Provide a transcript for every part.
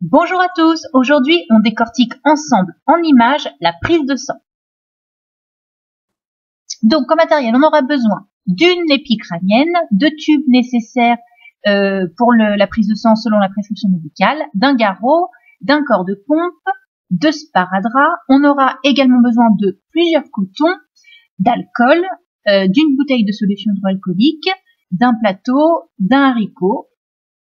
Bonjour à tous, aujourd'hui on décortique ensemble en images la prise de sang. Donc comme matériel on aura besoin d'une épicrânienne, de tubes nécessaires pour la prise de sang selon la prescription médicale, d'un garrot, d'un corps de pompe, de sparadrap. On aura également besoin de plusieurs cotons, d'alcool, d'une bouteille de solution hydroalcoolique, d'un plateau, d'un haricot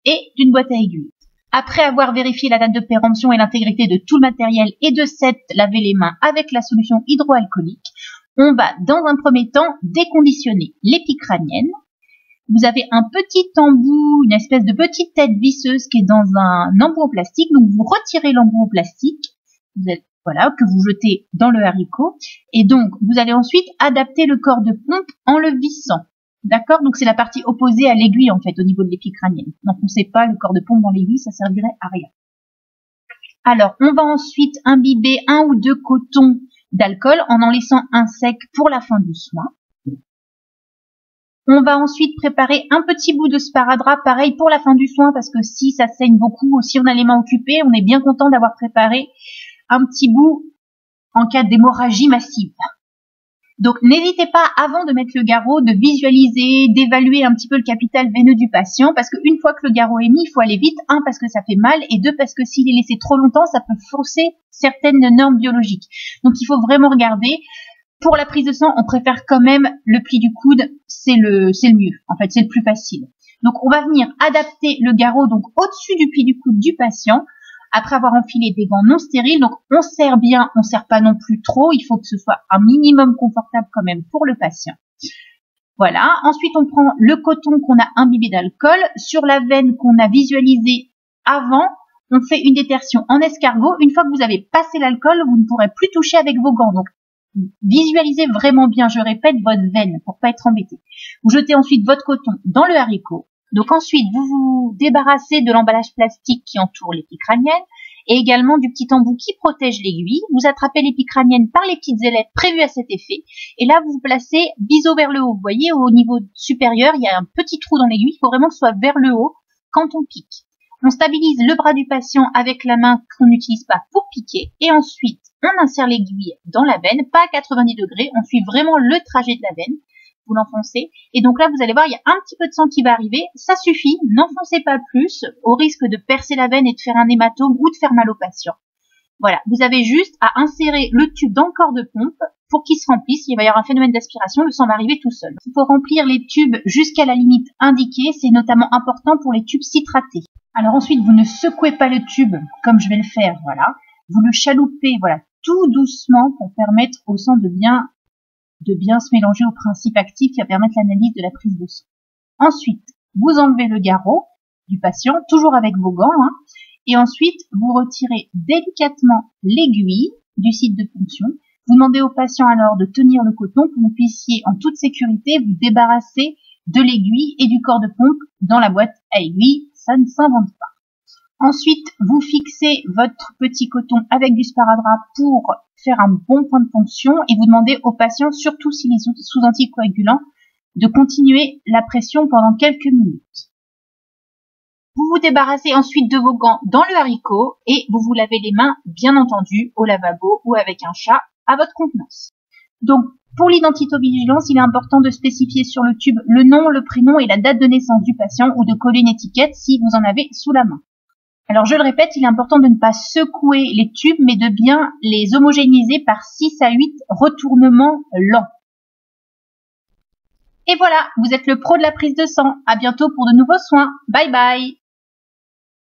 et d'une boîte à aiguilles. Après avoir vérifié la date de péremption et l'intégrité de tout le matériel et de s'être lavé les mains avec la solution hydroalcoolique, on va dans un premier temps déconditionner l'épicrânienne. Vous avez un petit embout, une espèce de petite tête visseuse qui est dans un embout en plastique. Donc vous retirez l'embout en plastique, que vous jetez dans le haricot. Et donc vous allez ensuite adapter le corps de pompe en le vissant. D'accord? Donc c'est la partie opposée à l'aiguille en fait au niveau de l'épicrânienne. N'enfoncez pas le corps de pompe dans l'aiguille, ça servirait à rien. Alors on va ensuite imbiber 1 ou 2 cotons d'alcool en laissant un sec pour la fin du soin. On va ensuite préparer un petit bout de sparadrap, pareil pour la fin du soin, parce que si ça saigne beaucoup ou si on a les mains occupées, on est bien content d'avoir préparé un petit bout en cas d'hémorragie massive. Donc n'hésitez pas, avant de mettre le garrot, de visualiser, d'évaluer un petit peu le capital veineux du patient, parce qu'une fois que le garrot est mis, il faut aller vite, 1 parce que ça fait mal, et 2 parce que s'il est laissé trop longtemps, ça peut fausser certaines normes biologiques. Donc il faut vraiment regarder. Pour la prise de sang, on préfère quand même le pli du coude, c'est le mieux, en fait c'est le plus facile. Donc on va venir adapter le garrot donc au-dessus du pli du coude du patient, après avoir enfilé des gants non stériles. Donc on serre bien, on serre pas non plus trop, il faut que ce soit un minimum confortable quand même pour le patient. Voilà, ensuite on prend le coton qu'on a imbibé d'alcool, sur la veine qu'on a visualisée avant, on fait une détertion en escargot. Une fois que vous avez passé l'alcool, vous ne pourrez plus toucher avec vos gants. Donc visualisez vraiment bien, je répète, votre veine pour pas être embêté. Vous jetez ensuite votre coton dans le haricot. Donc ensuite, vous vous débarrassez de l'emballage plastique qui entoure l'épicrânienne et également du petit embout qui protège l'aiguille. Vous attrapez l'épicrânienne par les petites ailettes prévues à cet effet. Et là, vous vous placez biseau vers le haut. Vous voyez, au niveau supérieur, il y a un petit trou dans l'aiguille. Il faut vraiment que ce soit vers le haut quand on pique. On stabilise le bras du patient avec la main qu'on n'utilise pas pour piquer. Et ensuite, on insère l'aiguille dans la veine, pas à 90 degrés. On suit vraiment le trajet de la veine. Vous l'enfoncez. Et donc là, vous allez voir, il y a un petit peu de sang qui va arriver. Ça suffit. N'enfoncez pas plus au risque de percer la veine et de faire un hématome ou de faire mal au patient. Voilà. Vous avez juste à insérer le tube dans le corps de pompe pour qu'il se remplisse. Il va y avoir un phénomène d'aspiration. Le sang va arriver tout seul. Il faut remplir les tubes jusqu'à la limite indiquée. C'est notamment important pour les tubes citratés. Alors ensuite, vous ne secouez pas le tube comme je vais le faire. Voilà. Vous le chaloupez, voilà, tout doucement pour permettre au sang de bien se mélanger au principe actif qui va permettre l'analyse de la prise de sang. Ensuite, vous enlevez le garrot du patient, toujours avec vos gants, et ensuite, vous retirez délicatement l'aiguille du site de ponction. Vous demandez au patient alors de tenir le coton pour que vous puissiez en toute sécurité vous débarrasser de l'aiguille et du corps de pompe dans la boîte à aiguille. Ça ne s'invente pas. Ensuite, vous fixez votre petit coton avec du sparadrap pour faire un bon point de ponction et vous demandez au patient, surtout s'il est sous anticoagulant, de continuer la pression pendant quelques minutes. Vous vous débarrassez ensuite de vos gants dans le haricot et vous vous lavez les mains, bien entendu, au lavabo ou avec un chat à votre contenance. Donc, pour l'identitovigilance, il est important de spécifier sur le tube le nom, le prénom et la date de naissance du patient ou de coller une étiquette si vous en avez sous la main. Alors je le répète, il est important de ne pas secouer les tubes, mais de bien les homogénéiser par 6 à 8 retournements lents. Et voilà, vous êtes le pro de la prise de sang. À bientôt pour de nouveaux soins. Bye bye!